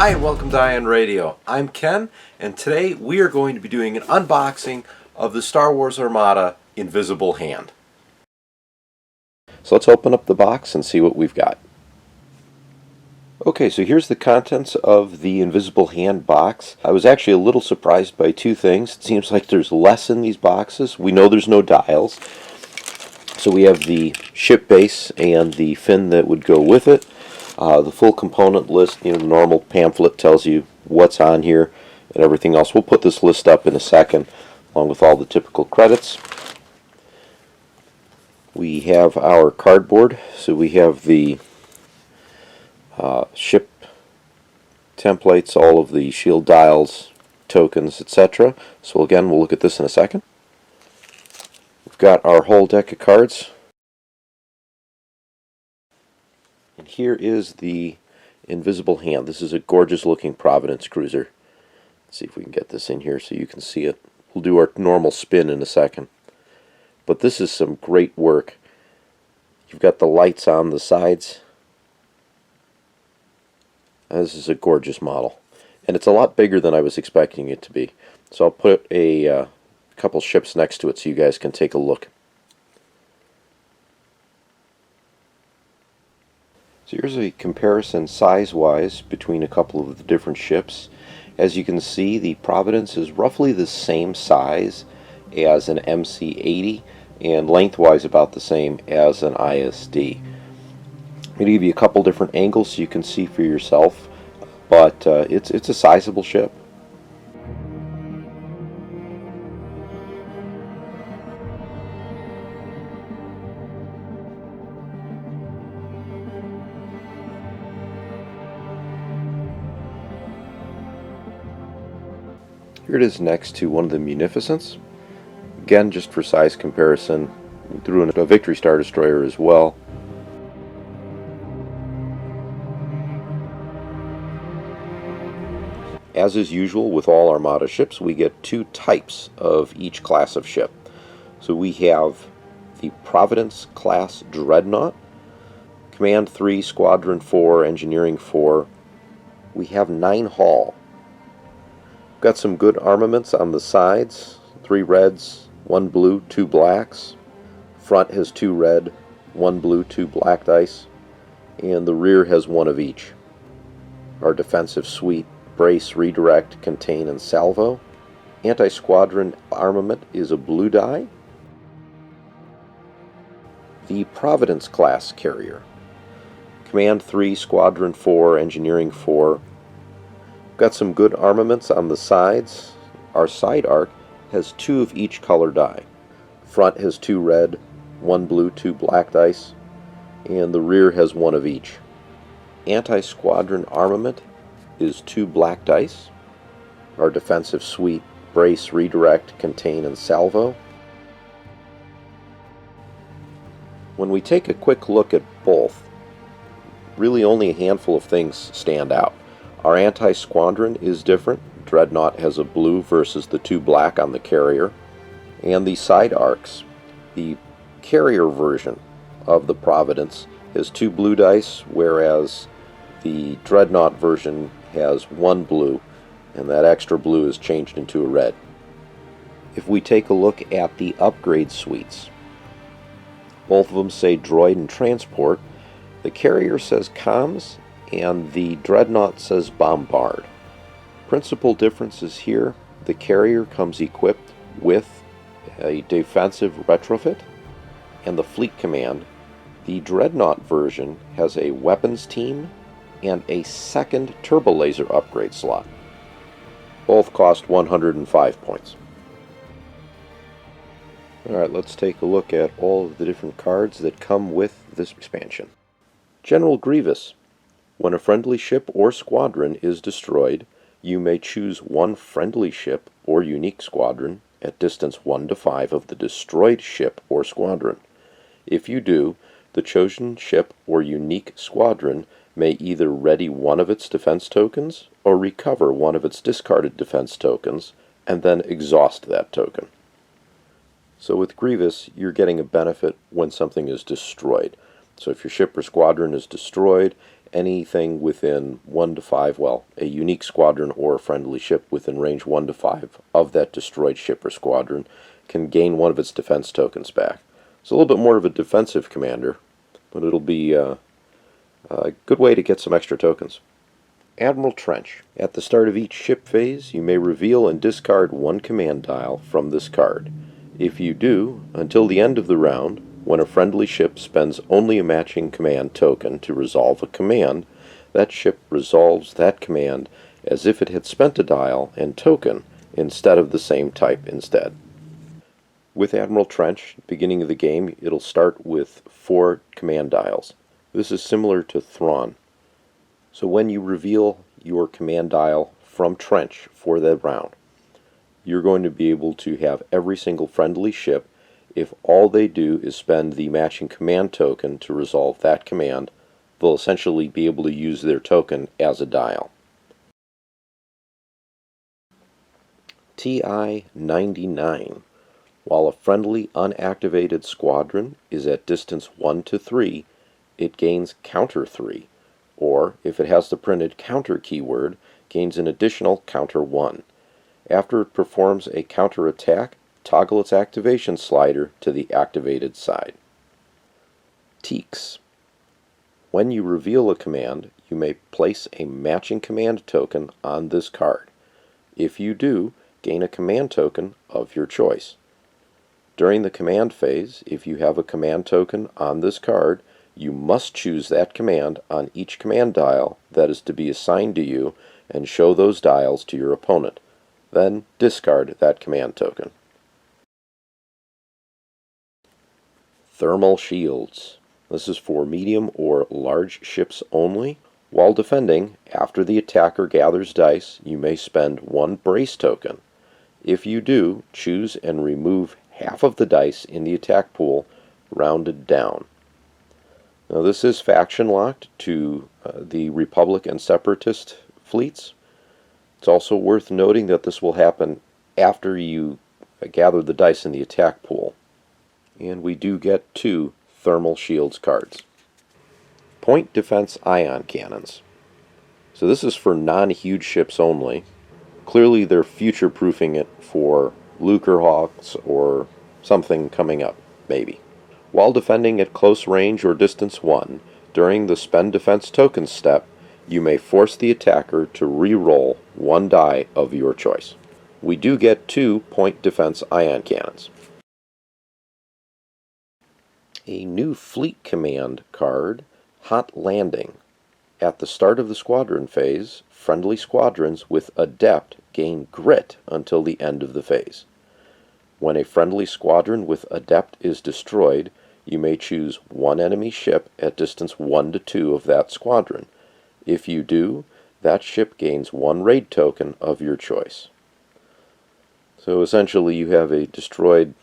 Hi and welcome to Ion Radio. I'm Ken, and today we are going to be doing an unboxing of the Star Wars Armada Invisible Hand. So let's open up the box and see what we've got. Okay, so here's the contents of the Invisible Hand box. I was actually a little surprised by two things. It seems like there's less in these boxes. We know there's no dials. So we have the ship base and the fin that would go with it. The full component list, the normal pamphlet tells you what's on here and everything else. We'll put this list up in a second along with all the typical credits. We have our cardboard, so we have the ship templates, all of the shield dials, tokens, etc. So again, we'll look at this in a second. We've got our whole deck of cards. And here is the Invisible Hand. This is a gorgeous looking Providence cruiser. Let's see if we can get this in here so you can see it. We'll do our normal spin in a second. But this is some great work. You've got the lights on the sides. This is a gorgeous model, and it's a lot bigger than I was expecting it to be. So I'll put a couple ships next to it so you guys can take a look. So here's a comparison size-wise between a couple of the different ships. As you can see, the Providence is roughly the same size as an MC-80 and lengthwise about the same as an ISD. I'm going to give you a couple different angles so you can see for yourself, but it's a sizable ship. Here it is next to one of the Munificents. Again, just for size comparison, we threw in a Victory Star Destroyer as well. As is usual with all Armada ships, we get two types of each class of ship. So we have the Providence class Dreadnought, Command 3, Squadron 4, Engineering 4. We have 9 hull. Got some good armaments on the sides, 3 reds, 1 blue, 2 blacks. Front has 2 red, 1 blue, 2 black dice, and the rear has 1 of each. Our defensive suite: brace, redirect, contain, and salvo. Anti-squadron armament is a blue die. The Providence class carrier, Command 3, Squadron 4, Engineering 4. Got some good armaments on the sides. Our side arc has 2 of each color die. Front has 2 red, 1 blue, 2 black dice, and the rear has 1 of each. Anti-squadron armament is 2 black dice. Our defensive suite: brace, redirect, contain, and salvo. When we take a quick look at both, really only a handful of things stand out. Our anti-squadron is different. Dreadnought has a blue versus the 2 black on the carrier. And the side arcs. The carrier version of the Providence has 2 blue dice, whereas the Dreadnought version has 1 blue, and that extra blue is changed into a red. If we take a look at the upgrade suites, both of them say droid and transport. The carrier says comms, and the Dreadnought says bombard. Principal differences here: the carrier comes equipped with a defensive retrofit and the fleet command. The Dreadnought version has a weapons team and a second turbo laser upgrade slot. Both cost 105 points. Alright, let's take a look at all of the different cards that come with this expansion. General Grievous. When a friendly ship or squadron is destroyed, you may choose one friendly ship or unique squadron at distance 1 to 5 of the destroyed ship or squadron. If you do, the chosen ship or unique squadron may either ready one of its defense tokens or recover one of its discarded defense tokens and then exhaust that token. So with Grievous, you're getting a benefit when something is destroyed. So if your ship or squadron is destroyed, anything within 1 to 5, well, a unique squadron or a friendly ship within range 1 to 5 of that destroyed ship or squadron can gain one of its defense tokens back. It's a little bit more of a defensive commander, but it'll be a good way to get some extra tokens. Admiral Trench. At the start of each ship phase, you may reveal and discard one command dial from this card. If you do, until the end of the round, when a friendly ship spends only a matching command token to resolve a command, that ship resolves that command as if it had spent a dial and token instead of the same type instead. With Admiral Trench, beginning of the game, it'll start with 4 command dials. This is similar to Thrawn. So when you reveal your command dial from Trench for that round, you're going to be able to have every single friendly ship, if all they do is spend the matching command token to resolve that command, they'll essentially be able to use their token as a dial. TI-99. While a friendly unactivated squadron is at distance 1 to 3, it gains counter 3, or if it has the printed counter keyword, gains an additional counter 1. After it performs a counter attack, toggle its activation slider to the activated side. Teaks. When you reveal a command, you may place a matching command token on this card. If you do, gain a command token of your choice. During the command phase, if you have a command token on this card, you must choose that command on each command dial that is to be assigned to you and show those dials to your opponent. Then discard that command token. Thermal shields. This is for medium or large ships only. While defending, after the attacker gathers dice, you may spend 1 brace token. If you do, choose and remove half of the dice in the attack pool, rounded down. Now this is faction locked to the Republic and Separatist fleets. It's also worth noting that this will happen after you gather the dice in the attack pool. And we do get 2 Thermal Shields cards. Point Defense Ion Cannons. So this is for non-huge ships only. Clearly they're future-proofing it for Lucrehawks or something coming up, maybe. While defending at close range or distance 1, during the Spend Defense Tokens step, you may force the attacker to re-roll 1 die of your choice. We do get 2 Point Defense Ion Cannons. A new Fleet Command card, Hot Landing. At the start of the squadron phase, friendly squadrons with Adept gain Grit until the end of the phase. When a friendly squadron with Adept is destroyed, you may choose 1 enemy ship at distance 1 to 2 of that squadron. If you do, that ship gains 1 raid token of your choice. So essentially you have a destroyed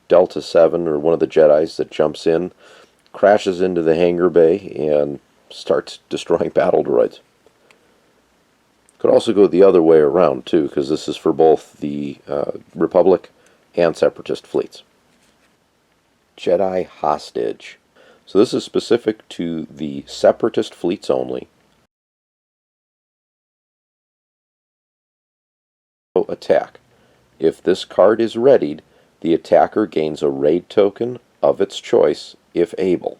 Delta 7 or one of the Jedis that jumps in, crashes into the hangar bay, and starts destroying battle droids. Could also go the other way around too, because this is for both the Republic and Separatist fleets. Jedi Hostage. So this is specific to the Separatist fleets only. Attack. If this card is readied, the attacker gains a raid token of its choice if able.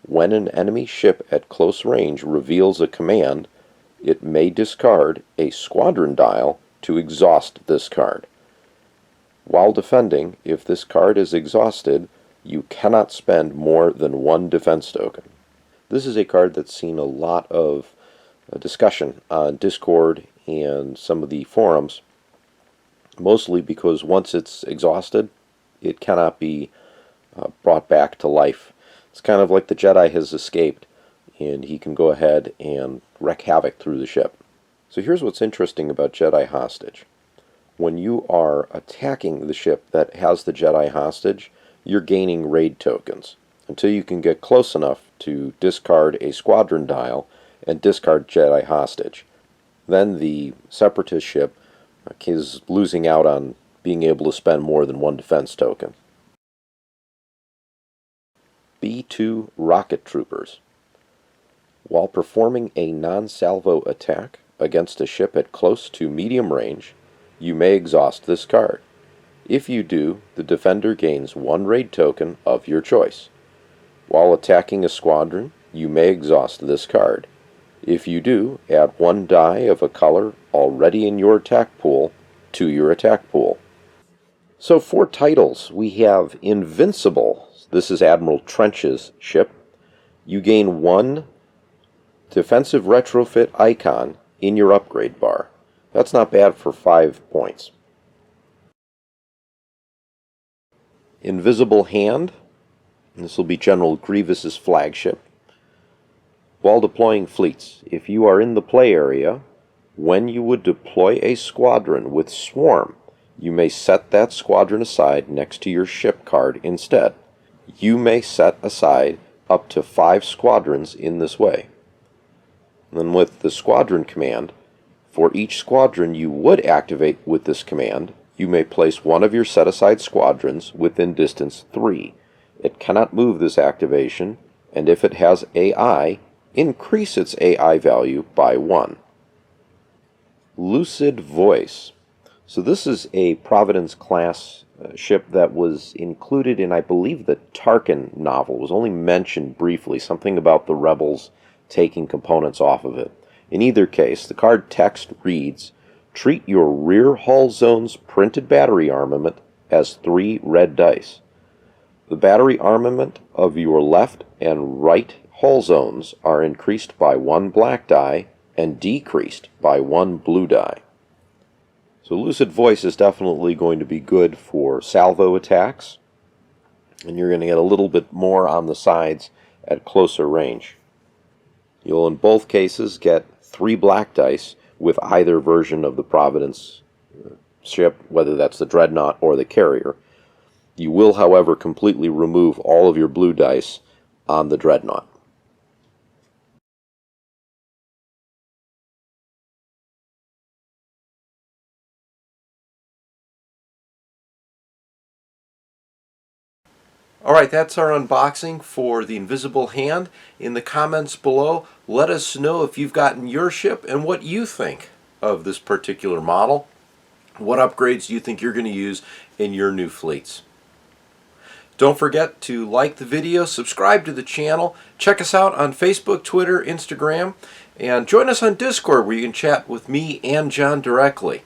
When an enemy ship at close range reveals a command, it may discard a squadron dial to exhaust this card. While defending, if this card is exhausted, you cannot spend more than 1 defense token. This is a card that's seen a lot of discussion on Discord and some of the forums, mostly because once it's exhausted, it cannot be brought back to life. It's kind of like the Jedi has escaped, and he can go ahead and wreak havoc through the ship. So here's what's interesting about Jedi Hostage. When you are attacking the ship that has the Jedi Hostage, you're gaining raid tokens until you can get close enough to discard a squadron dial and discard Jedi Hostage. Then the Separatist ship is losing out on being able to spend more than 1 defense token. B-2 rocket troopers. While performing a non-salvo attack against a ship at close to medium range, you may exhaust this card. If you do, the defender gains 1 raid token of your choice. While attacking a squadron, you may exhaust this card. If you do, add 1 die of a color already in your attack pool to your attack pool. So for titles, we have Invincible. This is Admiral Trench's ship. You gain 1 defensive retrofit icon in your upgrade bar. That's not bad for 5 points. Invisible Hand. This will be General Grievous's flagship. While deploying fleets, if you are in the play area, when you would deploy a squadron with Swarm, you may set that squadron aside next to your ship card instead. You may set aside up to 5 squadrons in this way. Then with the squadron command, for each squadron you would activate with this command, you may place 1 of your set-aside squadrons within distance 3. It cannot move this activation, and if it has AI, increase its AI value by 1. Lucid Voice. So this is a Providence class ship that was included in, I believe, the Tarkin novel. It was only mentioned briefly, something about the rebels taking components off of it. In either case, the card text reads, treat your rear hull zone's printed battery armament as 3 red dice. The battery armament of your left and right hull zones are increased by 1 black die and decreased by 1 blue die. So Lucid Voice is definitely going to be good for salvo attacks, and you're going to get a little bit more on the sides at closer range. You'll in both cases get 3 black dice with either version of the Providence ship, whether that's the Dreadnought or the Carrier. You will, however, completely remove all of your blue dice on the Dreadnought. Alright, that's our unboxing for the Invisible Hand. In the comments below, let us know if you've gotten your ship and what you think of this particular model. What upgrades do you think you're going to use in your new fleets? Don't forget to like the video, subscribe to the channel, check us out on Facebook, Twitter, Instagram, and join us on Discord where you can chat with me and John directly.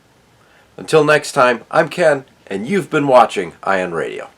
Until next time, I'm Ken, and you've been watching Ion Radio.